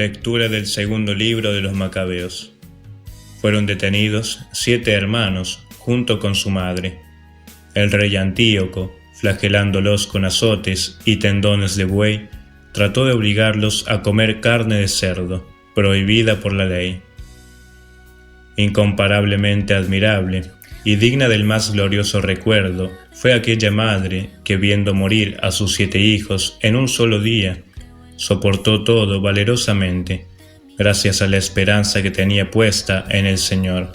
Lectura del segundo libro de los Macabeos. Fueron detenidos 7 hermanos junto con su madre. El rey Antíoco, flagelándolos con azotes y tendones de buey, trató de obligarlos a comer carne de cerdo, prohibida por la ley. Incomparablemente admirable y digna del más glorioso recuerdo fue aquella madre que, viendo morir a sus 7 hijos en un solo día, soportó todo valerosamente, gracias a la esperanza que tenía puesta en el Señor.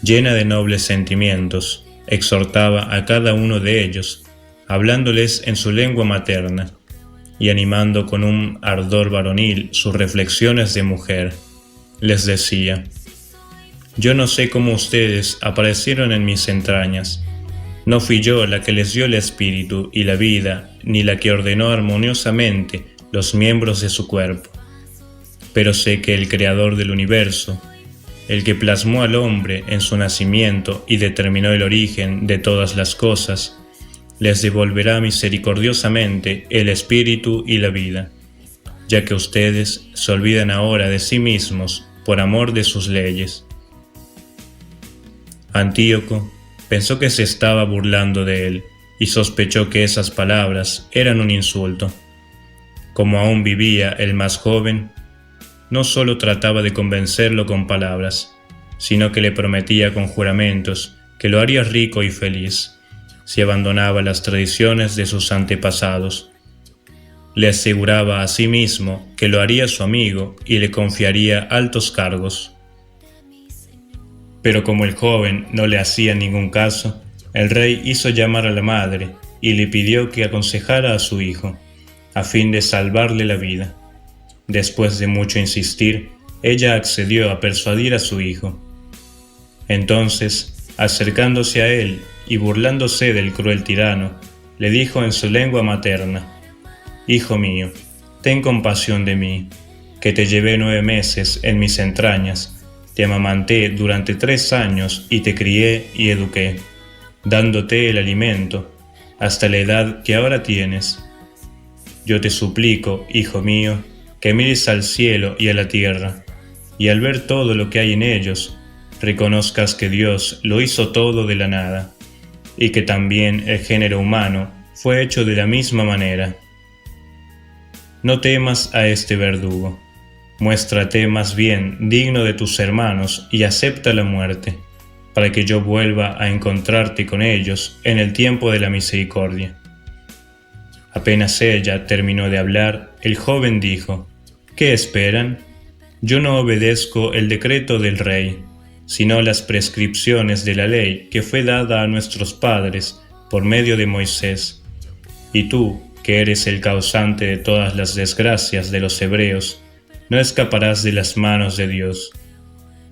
Llena de nobles sentimientos, exhortaba a cada uno de ellos, hablándoles en su lengua materna y animando con un ardor varonil sus reflexiones de mujer. Les decía: yo no sé cómo ustedes aparecieron en mis entrañas. No fui yo la que les dio el espíritu y la vida, ni la que ordenó armoniosamente los miembros de su cuerpo. Pero sé que el Creador del universo, el que plasmó al hombre en su nacimiento y determinó el origen de todas las cosas, les devolverá misericordiosamente el espíritu y la vida, ya que ustedes se olvidan ahora de sí mismos por amor de sus leyes. Antíoco pensó que se estaba burlando de él y sospechó que esas palabras eran un insulto. Como aún vivía el más joven, no solo trataba de convencerlo con palabras, sino que le prometía con juramentos que lo haría rico y feliz si abandonaba las tradiciones de sus antepasados. Le aseguraba a sí mismo que lo haría su amigo y le confiaría altos cargos. Pero como el joven no le hacía ningún caso, el rey hizo llamar a la madre y le pidió que aconsejara a su hijo, a fin de salvarle la vida. Después de mucho insistir, ella accedió a persuadir a su hijo. Entonces, acercándose a él y burlándose del cruel tirano, le dijo en su lengua materna: «Hijo mío, ten compasión de mí, que te llevé 9 meses en mis entrañas, te amamanté durante 3 años y te crié y eduqué, dándote el alimento, hasta la edad que ahora tienes. Yo te suplico, hijo mío, que mires al cielo y a la tierra, y al ver todo lo que hay en ellos, reconozcas que Dios lo hizo todo de la nada, y que también el género humano fue hecho de la misma manera. No temas a este verdugo, muéstrate más bien digno de tus hermanos y acepta la muerte, para que yo vuelva a encontrarte con ellos en el tiempo de la misericordia». Apenas ella terminó de hablar, el joven dijo: «¿Qué esperan? Yo no obedezco el decreto del rey, sino las prescripciones de la ley que fue dada a nuestros padres por medio de Moisés. Y tú, que eres el causante de todas las desgracias de los hebreos, no escaparás de las manos de Dios».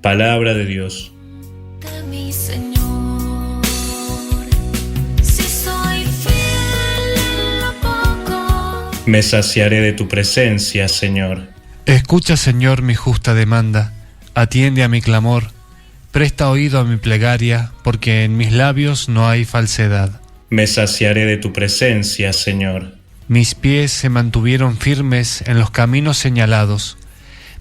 Palabra de Dios. Me saciaré de tu presencia, Señor. Escucha, Señor, mi justa demanda, atiende a mi clamor, presta oído a mi plegaria, porque en mis labios no hay falsedad. Me saciaré de tu presencia, Señor. Mis pies se mantuvieron firmes en los caminos señalados,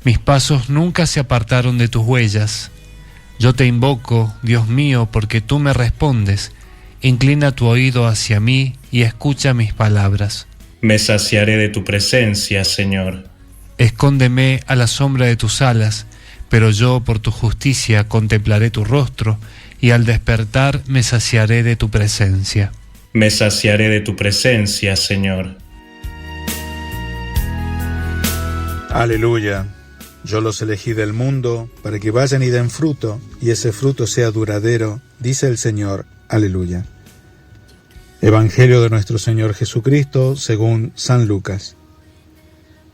mis pasos nunca se apartaron de tus huellas. Yo te invoco, Dios mío, porque tú me respondes, inclina tu oído hacia mí y escucha mis palabras. Me saciaré de tu presencia, Señor. Escóndeme a la sombra de tus alas, pero yo por tu justicia contemplaré tu rostro, y al despertar me saciaré de tu presencia. Me saciaré de tu presencia, Señor. Aleluya. Yo los elegí del mundo para que vayan y den fruto, y ese fruto sea duradero, dice el Señor. Aleluya. Evangelio de nuestro Señor Jesucristo según San Lucas.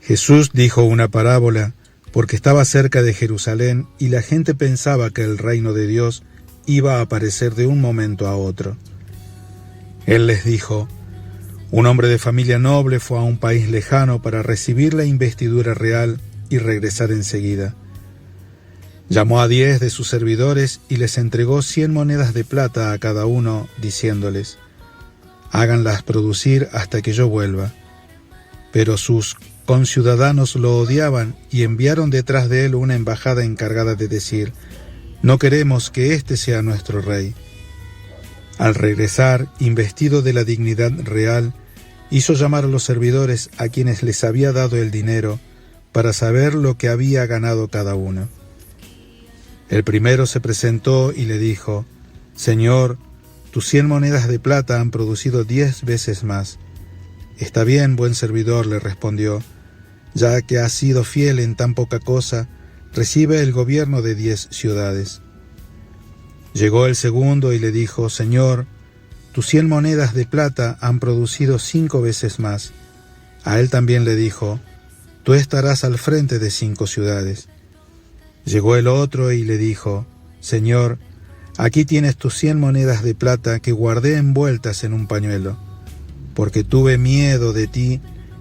Jesús dijo una parábola porque estaba cerca de Jerusalén y la gente pensaba que el reino de Dios iba a aparecer de un momento a otro. Él les dijo: un hombre de familia noble fue a un país lejano para recibir la investidura real y regresar enseguida. Llamó a 10 de sus servidores y les entregó 100 monedas de plata a cada uno, diciéndoles: háganlas producir hasta que yo vuelva. Pero sus conciudadanos lo odiaban y enviaron detrás de él una embajada encargada de decir: no queremos que éste sea nuestro rey. Al regresar, investido de la dignidad real, hizo llamar a los servidores a quienes les había dado el dinero para saber lo que había ganado cada uno. El primero se presentó y le dijo: Señor, tus 100 monedas de plata han producido 10 veces más. Está bien, buen servidor, le respondió, ya que has sido fiel en tan poca cosa, recibe el gobierno de 10 ciudades. Llegó el segundo y le dijo: Señor, tus 100 monedas de plata han producido 5 veces más. A él también le dijo: tú estarás al frente de 5 ciudades. Llegó el otro y le dijo: Señor, aquí tienes tus 100 monedas de plata que guardé envueltas en un pañuelo, porque tuve miedo de ti,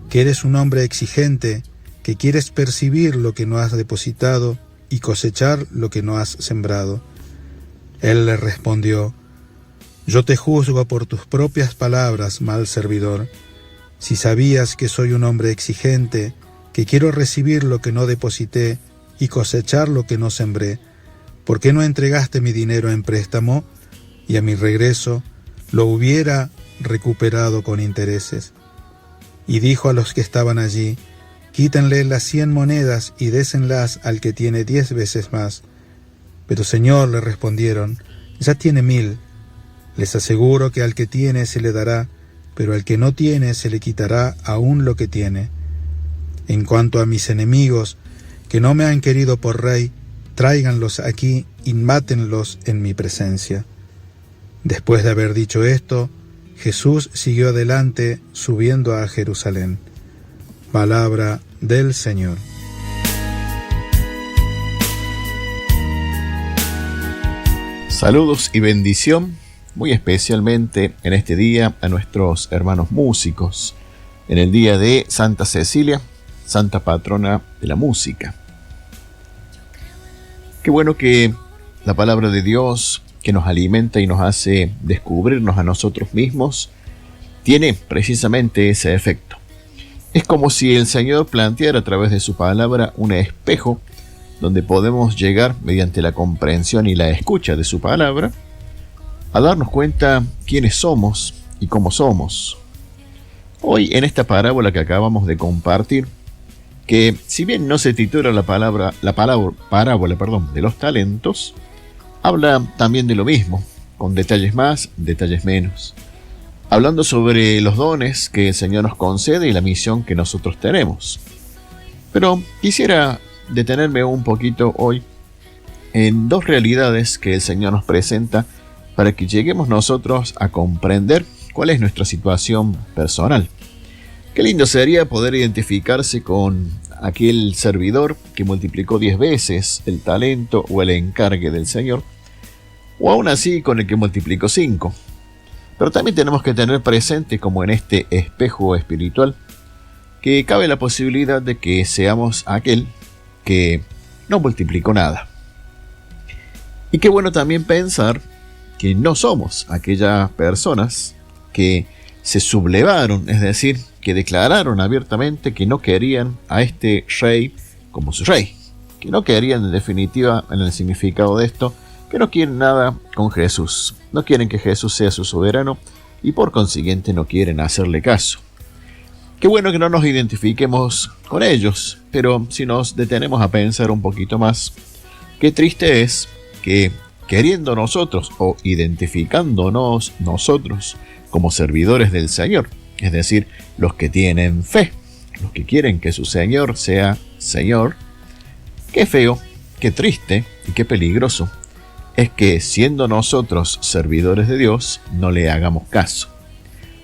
que eres un hombre exigente, que quieres percibir lo que no has depositado y cosechar lo que no has sembrado. Él le respondió: yo te juzgo por tus propias palabras, mal servidor. Si sabías que soy un hombre exigente, que quiero recibir lo que no deposité y cosechar lo que no sembré, ¿por qué no entregaste mi dinero en préstamo? Y a mi regreso lo hubiera recuperado con intereses. Y dijo a los que estaban allí: quítenle las 100 monedas y désenlas al que tiene 10 veces más. Pero Señor, le respondieron, ya tiene 1000. Les aseguro que al que tiene se le dará, pero al que no tiene se le quitará aún lo que tiene. En cuanto a mis enemigos, que no me han querido por rey, tráiganlos aquí y mátenlos en mi presencia. Después de haber dicho esto, Jesús siguió adelante, subiendo a Jerusalén. Palabra del Señor. Saludos y bendición, muy especialmente en este día a nuestros hermanos músicos, en el día de Santa Cecilia, Santa Patrona de la Música. Qué bueno que la palabra de Dios, que nos alimenta y nos hace descubrirnos a nosotros mismos, tiene precisamente ese efecto. Es como si el Señor planteara a través de su palabra un espejo donde podemos llegar, mediante la comprensión y la escucha de su palabra, a darnos cuenta quiénes somos y cómo somos. Hoy, en esta parábola que acabamos de compartir, que si bien no se titula la parábola de los talentos, habla también de lo mismo, con detalles más, detalles menos, hablando sobre los dones que el Señor nos concede y la misión que nosotros tenemos. Pero quisiera detenerme un poquito hoy en 2 realidades que el Señor nos presenta para que lleguemos nosotros a comprender cuál es nuestra situación personal. Qué lindo sería poder identificarse con aquel servidor que multiplicó 10 veces el talento o el encargue del Señor, o aún así con el que multiplicó 5. Pero también tenemos que tener presente, como en este espejo espiritual, que cabe la posibilidad de que seamos aquel que no multiplicó nada. Y qué bueno también pensar que no somos aquellas personas que se sublevaron, es decir, que declararon abiertamente que no querían a este rey como su rey, que no querían, en definitiva, en el significado de esto, que no quieren nada con Jesús, no quieren que Jesús sea su soberano y por consiguiente no quieren hacerle caso. Qué bueno que no nos identifiquemos con ellos, pero si nos detenemos a pensar un poquito más, qué triste es que queriendo nosotros o identificándonos nosotros como servidores del Señor, es decir, los que tienen fe, los que quieren que su Señor sea Señor, qué feo, qué triste y qué peligroso es que siendo nosotros servidores de Dios no le hagamos caso.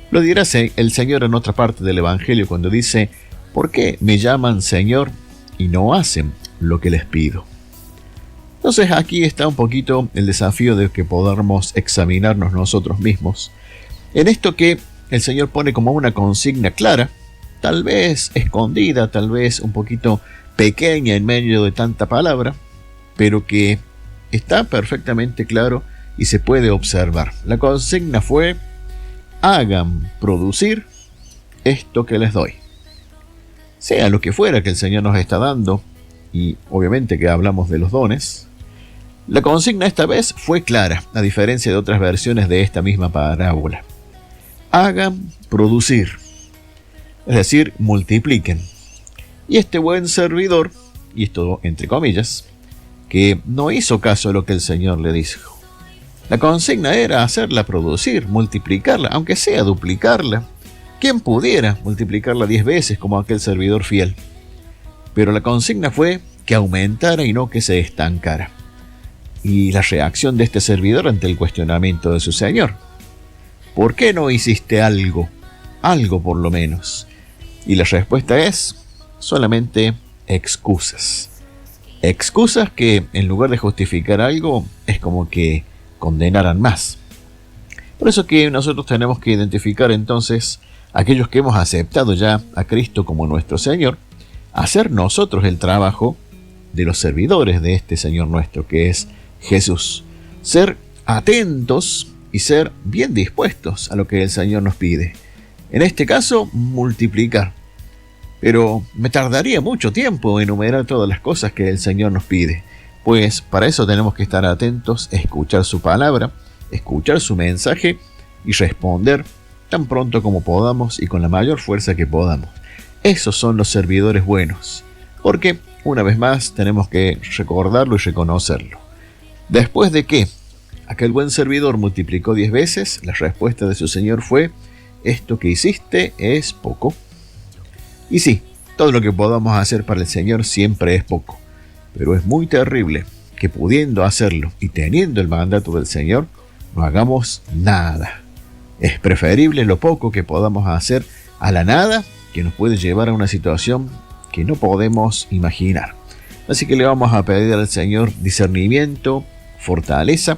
Lo dirá el Señor en otra parte del Evangelio cuando dice: ¿por qué me llaman Señor y no hacen lo que les pido? Entonces aquí está un poquito el desafío de que podamos examinarnos nosotros mismos en esto que el Señor pone como una consigna clara, tal vez escondida, tal vez un poquito pequeña en medio de tanta palabra, pero que está perfectamente claro y se puede observar. La consigna fue: hagan producir esto que les doy. sea lo que fuera que el Señor nos está dando, y obviamente que hablamos de los dones, la consigna esta vez fue clara, a diferencia de otras versiones de esta misma parábola. Hagan producir, es decir, multipliquen. Y este buen servidor, y esto entre comillas, que no hizo caso a lo que el Señor le dijo. La consigna era hacerla producir, multiplicarla, aunque sea duplicarla. ¿Quién pudiera multiplicarla 10 veces como aquel servidor fiel? Pero la consigna fue que aumentara y no que se estancara. Y la reacción de este servidor ante el cuestionamiento de su Señor: ¿por qué no hiciste algo? Algo por lo menos. Y la respuesta es solamente excusas. Excusas que, en lugar de justificar algo, es como que condenaran más. Por eso que nosotros tenemos que identificar entonces aquellos que hemos aceptado ya a Cristo como nuestro Señor, hacer nosotros el trabajo de los servidores de este Señor nuestro, que es Jesús. Ser atentos y ser bien dispuestos a lo que el Señor nos pide. En este caso, multiplicar. Pero me tardaría mucho tiempo en enumerar todas las cosas que el Señor nos pide, pues para eso tenemos que estar atentos, escuchar su palabra, escuchar su mensaje y responder tan pronto como podamos y con la mayor fuerza que podamos. Esos son los servidores buenos, porque una vez más tenemos que recordarlo y reconocerlo. Después de que aquel buen servidor multiplicó 10 veces, la respuesta de su Señor fue: esto que hiciste es poco. Y sí, todo lo que podamos hacer para el Señor siempre es poco, pero es muy terrible que pudiendo hacerlo y teniendo el mandato del Señor, no hagamos nada. Es preferible lo poco que podamos hacer a la nada, que nos puede llevar a una situación que no podemos imaginar. Así que le vamos a pedir al Señor discernimiento, fortaleza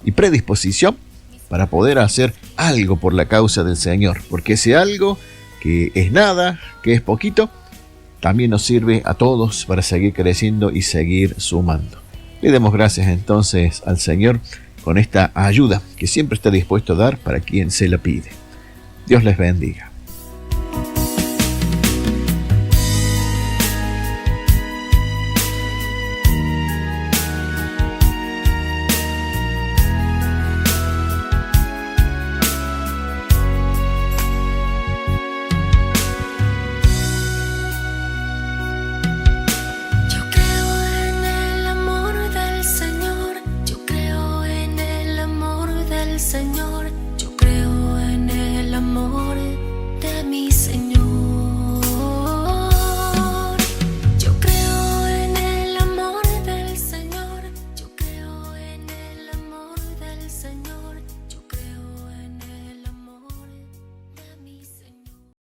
y predisposición para poder hacer algo por la causa del Señor, porque ese algo que es nada, que es poquito, también nos sirve a todos para seguir creciendo y seguir sumando. Le demos gracias entonces al Señor con esta ayuda que siempre está dispuesto a dar para quien se la pide. Dios les bendiga.